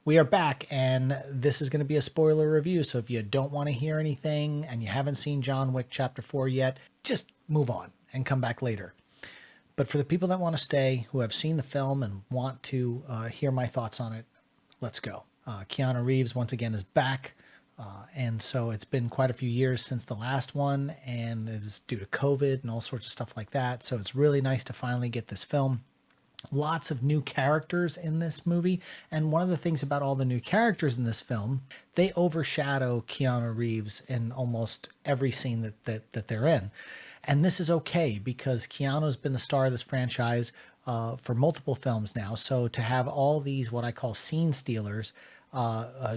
We are back, and this is going to be a spoiler review. So if you don't want to hear anything and you haven't seen John Wick Chapter 4 yet, just move on and come back later. But for the people that want to stay, who have seen the film and want to hear my thoughts on it, let's go. Keanu Reeves, once again, is back. And so it's been quite a few years since the last one, and it's due to COVID and all sorts of stuff like that. So it's really nice to finally get this film. Lots of new characters in this movie. And one of the things about all the new characters in this film, they overshadow Keanu Reeves in almost every scene that they're in. And this is okay because Keanu's been the star of this franchise for multiple films now. So to have all these, what I call scene stealers,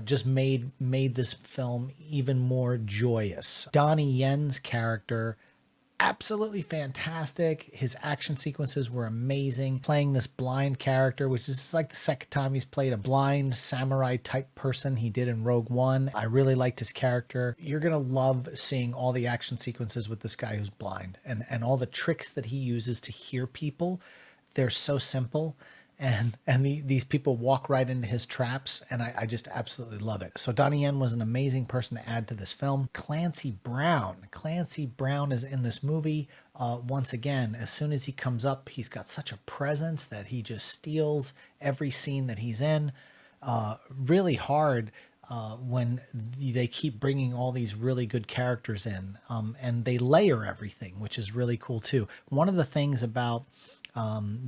just made this film even more joyous. Donnie Yen's character, absolutely fantastic. His action sequences were amazing. Playing this blind character, which is like the second time he's played a blind samurai type person. He did in Rogue One. I really liked his character. You're going to love seeing all the action sequences with this guy who's blind and all the tricks that he uses to hear people. They're so simple. And these people walk right into his traps, and I just absolutely love it. So Donnie Yen was an amazing person to add to this film. Clancy Brown is in this movie. Once again, as soon as he comes up, he's got such a presence that he just steals every scene that he's in. Really hard when they keep bringing all these really good characters in, and they layer everything, which is really cool too. One of the things about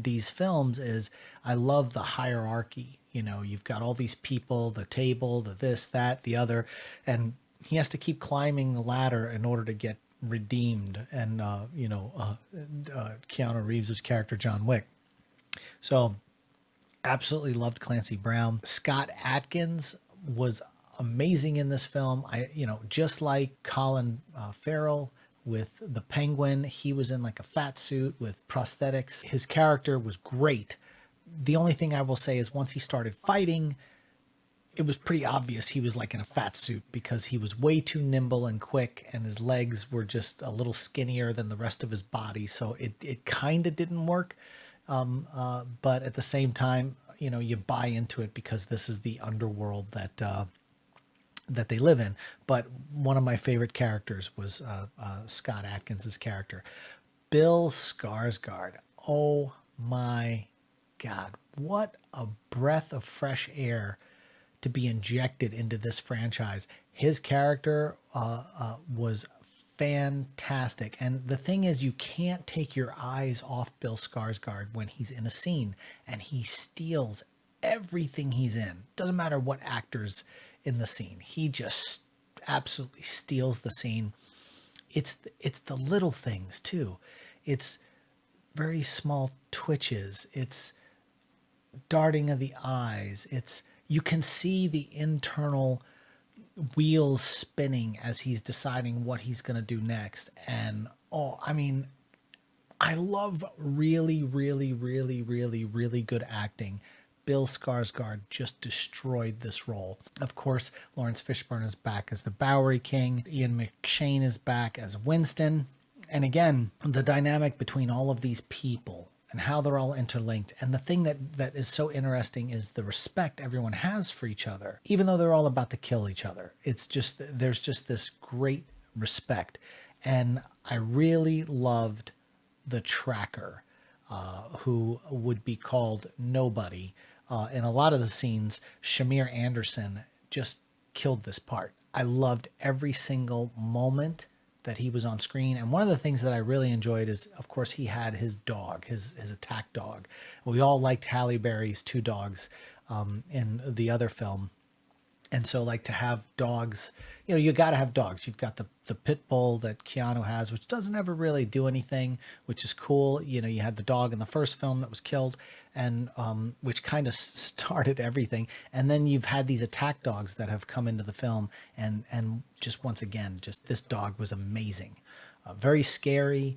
these films is I love the hierarchy. You know, you've got all these people, the table, the this, that, the other, and he has to keep climbing the ladder in order to get redeemed. And, Keanu Reeves' character, John Wick. So absolutely loved Clancy Brown. Scott Atkins was amazing in this film. Just like Colin Farrell, with the Penguin, he was in like a fat suit with prosthetics. His character was great. The only thing I will say is once he started fighting, it was pretty obvious he was like in a fat suit because he was way too nimble and quick, and his legs were just a little skinnier than the rest of his body. So it kind of didn't work. But at the same time, you buy into it because this is the underworld that they live in. But one of my favorite characters was Scott Atkins' character. Bill Skarsgard. Oh my God. What a breath of fresh air to be injected into this franchise. His character was fantastic. And the thing is, you can't take your eyes off Bill Skarsgard when he's in a scene, and he steals everything he's in. Doesn't matter what actors in the scene. He just absolutely steals the scene. It's the little things too. It's very small twitches. It's darting of the eyes. You can see the internal wheels spinning as he's deciding what he's going to do next. And I love really, really, really, really, really good acting. Bill Skarsgård just destroyed this role. Of course, Laurence Fishburne is back as the Bowery King. Ian McShane is back as Winston. And again, the dynamic between all of these people and how they're all interlinked. And the thing that is so interesting is the respect everyone has for each other, even though they're all about to kill each other. There's just this great respect. And I really loved the tracker, who would be called Nobody. In a lot of the scenes, Shamir Anderson just killed this part. I loved every single moment that he was on screen. And one of the things that I really enjoyed is, of course, he had his dog, his attack dog. We all liked Halle Berry's two dogs in the other film. And so like to have dogs, you got to have dogs. You've got the pit bull that Keanu has, which doesn't ever really do anything, which is cool. You had the dog in the first film that was killed, and which kind of started everything. And then you've had these attack dogs that have come into the film, and just once again, just this dog was amazing. Very scary,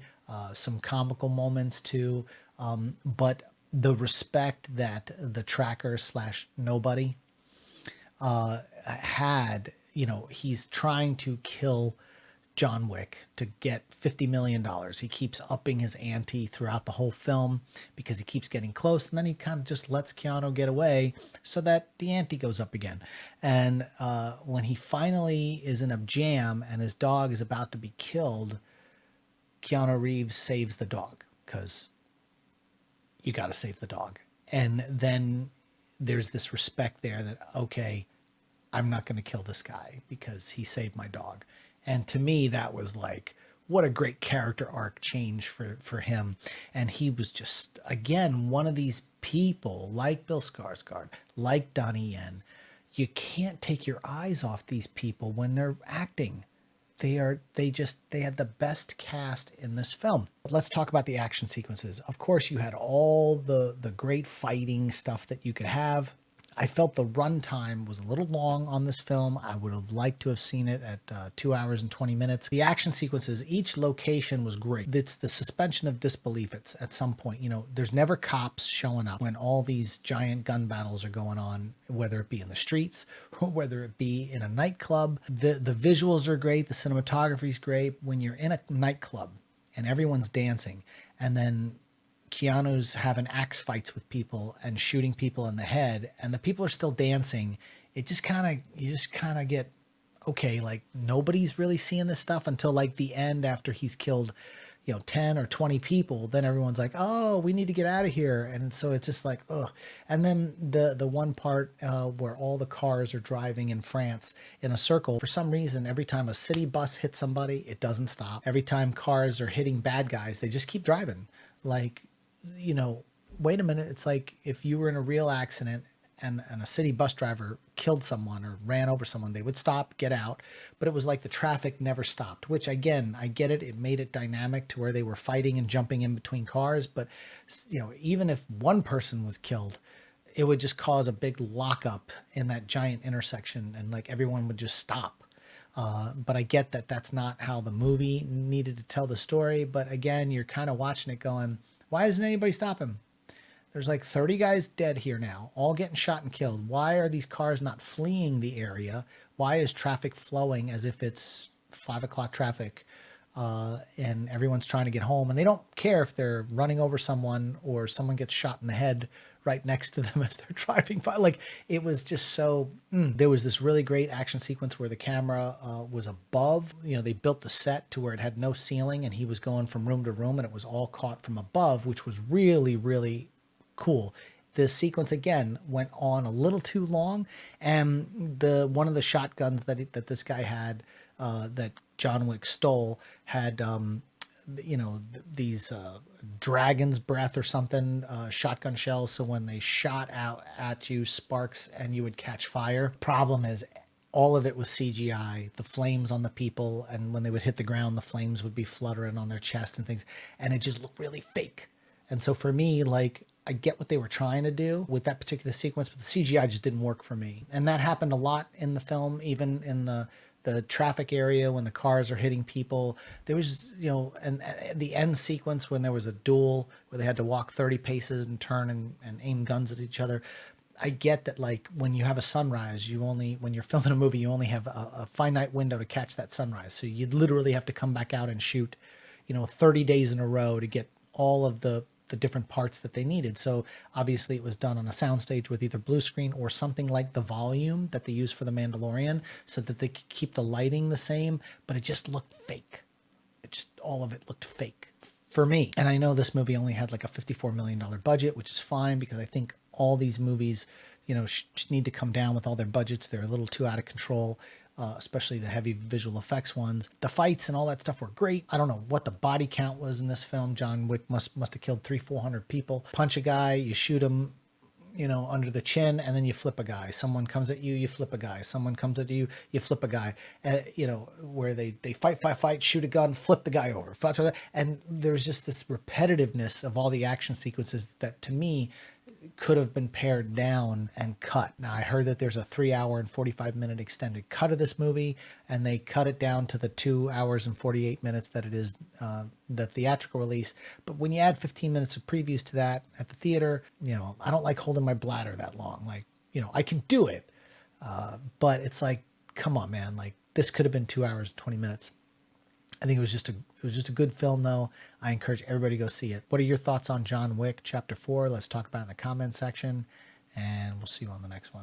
some comical moments too. But the respect that the tracker / Nobody had, he's trying to kill John Wick to get $50 million. He keeps upping his ante throughout the whole film because he keeps getting close, and then he kind of just lets Keanu get away so that the ante goes up again. And when he finally is in a jam and his dog is about to be killed, Keanu Reeves saves the dog because you got to save the dog. And then there's this respect there that, okay, I'm not going to kill this guy because he saved my dog. And to me, that was like, what a great character arc change for him. And he was just, again, one of these people like Bill Skarsgård, like Donnie Yen. You can't take your eyes off these people when they're acting. They had the best cast in this film. Let's talk about the action sequences. Of course, you had all the great fighting stuff that you could have. I felt the runtime was a little long on this film. I would have liked to have seen it at 2 hours and 20 minutes. The action sequences, each location was great. It's the suspension of disbelief at some point. You know, there's never cops showing up when all these giant gun battles are going on, whether it be in the streets or whether it be in a nightclub. The visuals are great. The cinematography is great. When you're in a nightclub and everyone's dancing and then Keanu's having axe fights with people and shooting people in the head, and the people are still dancing. You just kind of get, okay, like nobody's really seeing this stuff until like the end after he's killed, 10 or 20 people. Then everyone's like, oh, we need to get out of here. And so it's just like, ugh. And then the one part where all the cars are driving in France in a circle. For some reason, every time a city bus hits somebody, it doesn't stop. Every time cars are hitting bad guys, they just keep driving. Like, wait a minute. It's like if you were in a real accident and a city bus driver killed someone or ran over someone, they would stop, get out. But it was like the traffic never stopped, which again, I get it. It made it dynamic to where they were fighting and jumping in between cars. But, even if one person was killed, it would just cause a big lockup in that giant intersection and like everyone would just stop. But I get that that's not how the movie needed to tell the story. But again, you're kind of watching it going, why doesn't anybody stop him? There's like 30 guys dead here now, all getting shot and killed. Why are these cars not fleeing the area? Why is traffic flowing as if it's 5 o'clock traffic and everyone's trying to get home? And they don't care if they're running over someone or someone gets shot in the head right next to them as they're driving by. Like, it was just so, there was this really great action sequence where the camera was above, they built the set to where it had no ceiling and he was going from room to room and it was all caught from above, which was really, really cool. This sequence again went on a little too long, and one of the shotguns that this guy had that John Wick stole had these dragon's breath or something, shotgun shells. So when they shot out at you, sparks, and you would catch fire. Problem is, all of it was CGI, the flames on the people, and when they would hit the ground, the flames would be fluttering on their chest and things, and it just looked really fake. And so for me, like, I get what they were trying to do with that particular sequence, but the CGI just didn't work for me. And that happened a lot in the film, even in the traffic area when the cars are hitting people. There was, and the end sequence when there was a duel where they had to walk 30 paces and turn and aim guns at each other. I get that, like, when you have a sunrise, when you're filming a movie, you only have a finite window to catch that sunrise. So you'd literally have to come back out and shoot, 30 days in a row to get all of the different parts that they needed. So obviously it was done on a soundstage with either blue screen or something like the volume that they use for The Mandalorian so that they could keep the lighting the same, but it just looked fake. All of it looked fake for me. And I know this movie only had like a $54 million budget, which is fine because I think all these movies, need to come down with all their budgets. They're a little too out of control. Especially the heavy visual effects ones. The fights and all that stuff were great. I don't know what the body count was in this film. John Wick must have killed 300-400 people. Punch a guy, you shoot him, under the chin, and then you flip a guy. Someone comes at you, you flip a guy. Someone comes at you, you flip a guy. Where they fight, shoot a gun, flip the guy over. And there's just this repetitiveness of all the action sequences that, to me, could have been pared down and cut. Now, I heard that there's a 3 hour and 45-minute extended cut of this movie, and they cut it down to the 2 hours and 48 minutes that it is the theatrical release. But when you add 15 minutes of previews to that at the theater, I don't like holding my bladder that long. Like, I can do it, but it's like, come on, man. Like, this could have been 2 hours and 20 minutes. I think it was just a good film, though. I encourage everybody to go see it. What are your thoughts on John Wick Chapter 4? Let's talk about it in the comment section, and we'll see you on the next one.